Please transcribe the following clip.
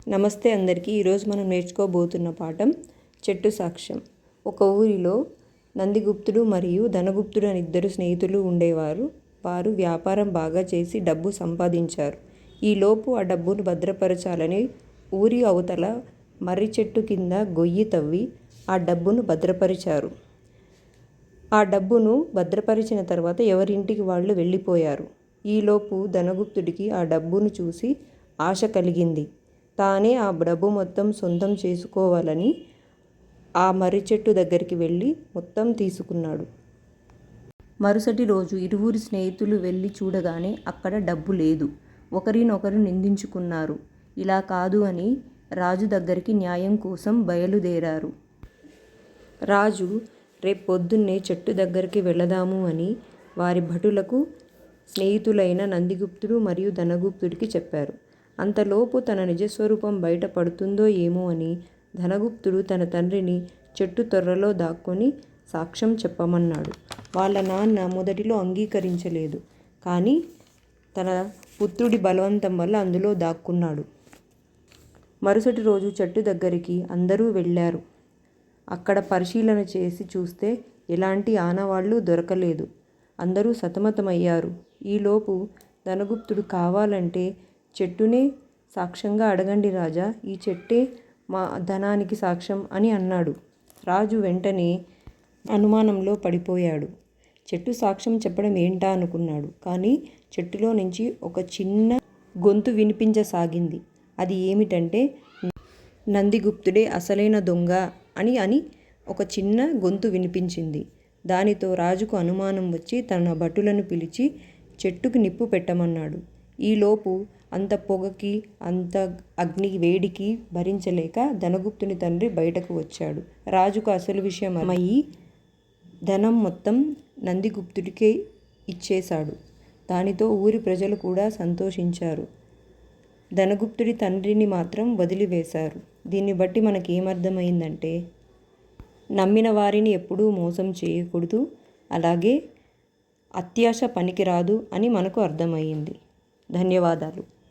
నమస్తే అందరికీ. ఈరోజు మనం నేర్చుకోబోతున్న పాఠం చెట్టు సాక్ష్యం. ఒక ఊరిలో నందిగుప్తుడు మరియు ధనగుప్తుడు అని ఇద్దరు స్నేహితులు ఉండేవారు. వారు వ్యాపారం బాగా చేసి డబ్బు సంపాదించారు. ఈలోపు ఆ డబ్బును భద్రపరచాలని ఊరి అవతల మర్రి చెట్టు కింద గొయ్యి తవ్వి ఆ డబ్బును భద్రపరిచారు. ఆ డబ్బును భద్రపరిచిన తర్వాత ఎవరింటికి వాళ్ళు వెళ్ళిపోయారు. ఈలోపు ధనగుప్తుడికి ఆ డబ్బును చూసి ఆశ కలిగింది. తానే ఆ డబ్బు మొత్తం సొంతం చేసుకోవాలని ఆ మర్రి చెట్టు దగ్గరికి వెళ్ళి మొత్తం తీసుకున్నాడు. మరుసటి రోజు ఇరువురు స్నేహితులు వెళ్ళి చూడగానే అక్కడ డబ్బు లేదు. ఒకరినొకరు నిందించుకున్నారు. ఇలా కాదు అని రాజు దగ్గరికి న్యాయం కోసం బయలుదేరారు. రాజు రేపొద్దున్నే చెట్టు దగ్గరికి వెళదాము అని వారి భటులకు స్నేహితులైన నందిగుప్తుడు మరియు ధనగుప్తుడికి చెప్పారు. అంతలోపు తన నిజస్వరూపం బయట పడుతుందో ఏమో అని ధనగుప్తుడు తన తండ్రిని చెట్టు తొర్రలో దాక్కొని సాక్ష్యం చెప్పమన్నాడు. వాళ్ళ నాన్న మొదటిలో అంగీకరించలేదు. కానీ తన పుత్రుడి బలవంతం వల్ల అందులో దాక్కున్నాడు. మరుసటి రోజు చెట్టు దగ్గరికి అందరూ వెళ్ళారు. అక్కడ పరిశీలన చేసి చూస్తే ఎలాంటి ఆనవాళ్లు దొరకలేదు. అందరూ సతమతమయ్యారు. ఈలోపు ధనగుప్తుడు కావాలంటే చెట్టునే సాక్ష్యంగా అడగండి రాజా, ఈ చెట్టే మా ధనానికి సాక్ష్యం అని అన్నాడు. రాజు వెంటనే అనుమానంలో పడిపోయాడు. చెట్టు సాక్ష్యం చెప్పడం ఏంటా అనుకున్నాడు. కానీ చెట్టులో నుంచి ఒక చిన్న గొంతు వినిపించసాగింది. అది ఏమిటంటే, నందిగుప్తుడే అసలైన దొంగ అని ఒక చిన్న గొంతు వినిపించింది. దానితో రాజుకు అనుమానం వచ్చి తన భటులను పిలిచి చెట్టుకు నిప్పు పెట్టమన్నాడు. ఈలోపు అంత పొగకి అంత అగ్ని వేడికి భరించలేక ధనగుప్తుని తండ్రి బయటకు వచ్చాడు. రాజుకు అసలు విషయం అర్థమయ్యి ధనం మొత్తం నందిగుప్తుడికే ఇచ్చేశాడు. దానితో ఊరి ప్రజలు కూడా సంతోషించారు. ధనగుప్తుడి తండ్రిని మాత్రం వదిలివేశారు. దీన్ని బట్టి మనకేమర్థమైందంటే, నమ్మిన వారిని ఎప్పుడూ మోసం చేయకూడదు, అలాగే అత్యాశ పనికిరాదు అని మనకు అర్థమయ్యింది. ధన్యవాదాలు.